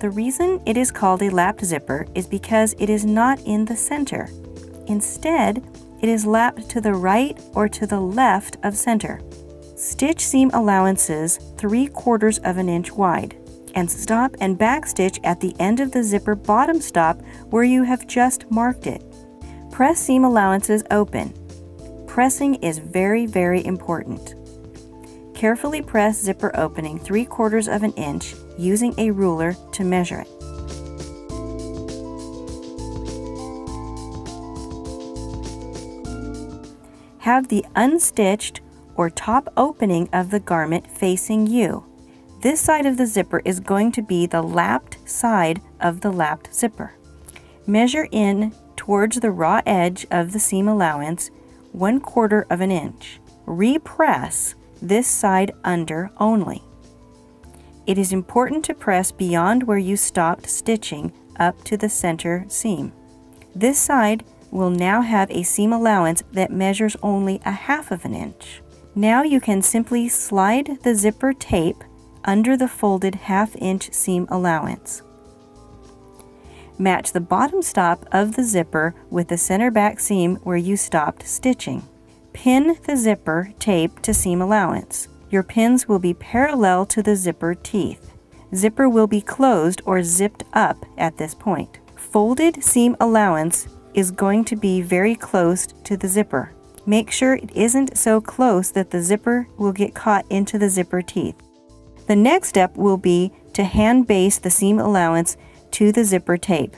The reason it is called a lapped zipper is because it is not in the center. Instead, it is lapped to the right or to the left of center. Stitch seam allowances 3/4 of an inch wide, and stop and backstitch at the end of the zipper bottom stop where you have just marked it. Press seam allowances open. Pressing is very, very important. Carefully press zipper opening 3/4 of an inch using a ruler to measure it. Have the unstitched or top opening of the garment facing you. This side of the zipper is going to be the lapped side of the lapped zipper. Measure in towards the raw edge of the seam allowance 1/4 of an inch. Repress this side under only. It is important to press beyond where you stopped stitching up to the center seam. This side will now have a seam allowance that measures only 1/2 of an inch. Now you can simply slide the zipper tape under the folded 1/2 inch seam allowance. Match the bottom stop of the zipper with the center back seam where you stopped stitching. Pin the zipper tape to seam allowance. Your pins will be parallel to the zipper teeth. Zipper will be closed or zipped up at this point. Folded seam allowance is going to be very close to the zipper. Make sure it isn't so close that the zipper will get caught into the zipper teeth. The next step will be to hand baste the seam allowance to the zipper tape.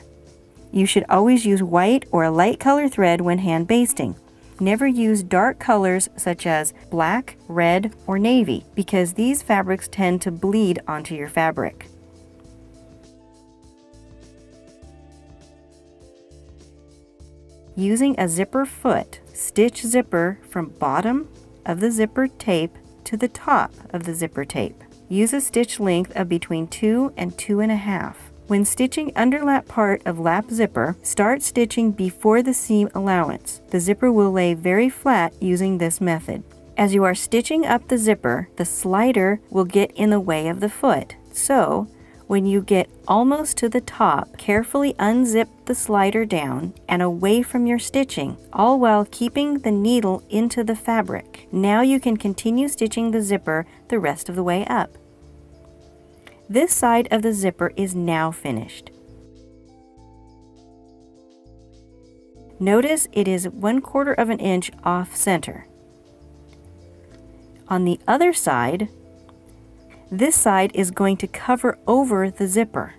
You should always use white or a light color thread when hand basting. Never use dark colors such as black, red, or navy because these fabrics tend to bleed onto your fabric. Using a zipper foot, stitch zipper from bottom of the zipper tape to the top of the zipper tape. Use a stitch length of between 2 and 2.5. When stitching underlap part of lap zipper, start stitching before the seam allowance. The zipper will lay very flat using this method. As you are stitching up the zipper, the slider will get in the way of the foot. So, when you get almost to the top, carefully unzip the slider down and away from your stitching, all while keeping the needle into the fabric. Now you can continue stitching the zipper the rest of the way up. This side of the zipper is now finished. Notice it is 1/4 of an inch off center. On the other side, this side is going to cover over the zipper.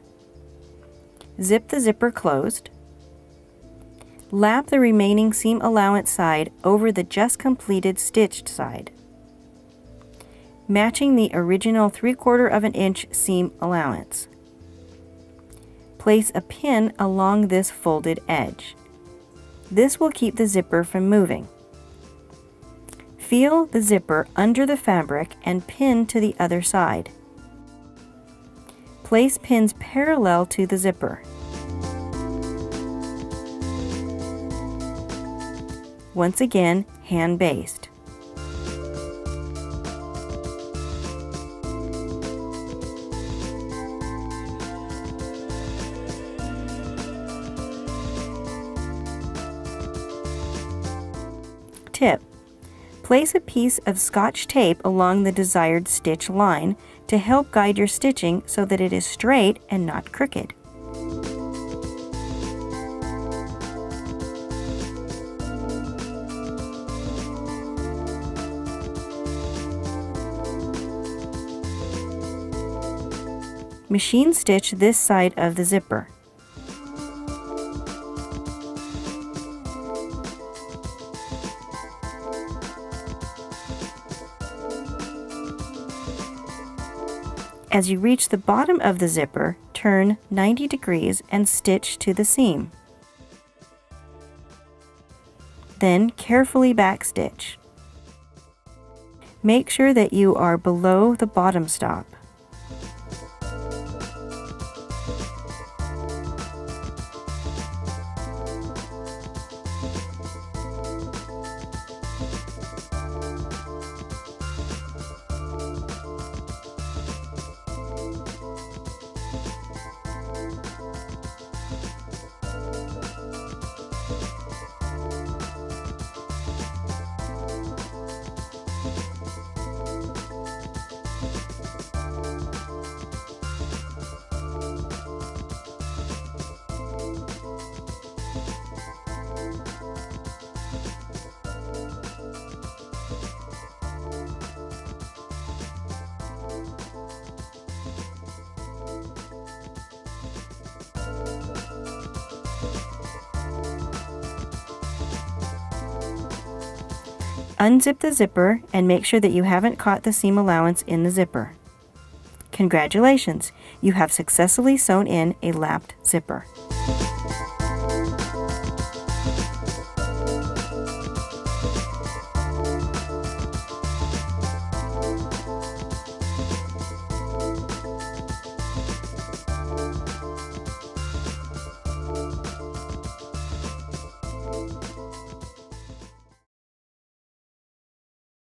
Zip the zipper closed. Lap the remaining seam allowance side over the just completed stitched side, matching the original 3/4 of an inch seam allowance. Place a pin along this folded edge. This will keep the zipper from moving. Feel the zipper under the fabric and pin to the other side. Place pins parallel to the zipper. Once again, hand baste. Tip: place a piece of Scotch tape along the desired stitch line to help guide your stitching so that it is straight and not crooked. Machine stitch this side of the zipper. As you reach the bottom of the zipper, turn 90 degrees and stitch to the seam. Then carefully backstitch. Make sure that you are below the bottom stop. Unzip the zipper and make sure that you haven't caught the seam allowance in the zipper. Congratulations! You have successfully sewn in a lapped zipper.